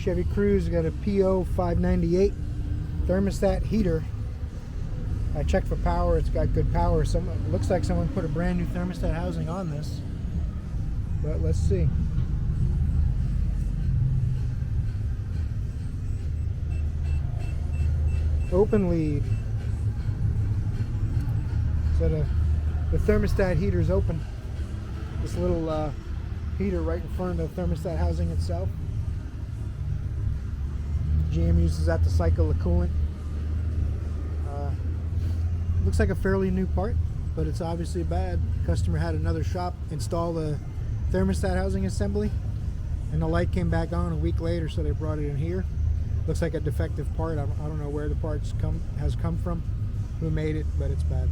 Chevy Cruz got a P0598 thermostat heater. I checked for power. It's got good power. Looks like someone put a brand new thermostat housing on this, but let's see. Open lead. So the thermostat heater is open. This little heater right in front of the thermostat housing itself. GM uses that to cycle the coolant. Looks like a fairly new part, but it's obviously bad. Customer had another shop install the thermostat housing assembly, and the light came back on a week later, so they brought it in here. Looks like a defective part. I don't know where the parts has come from, who made it, but it's bad.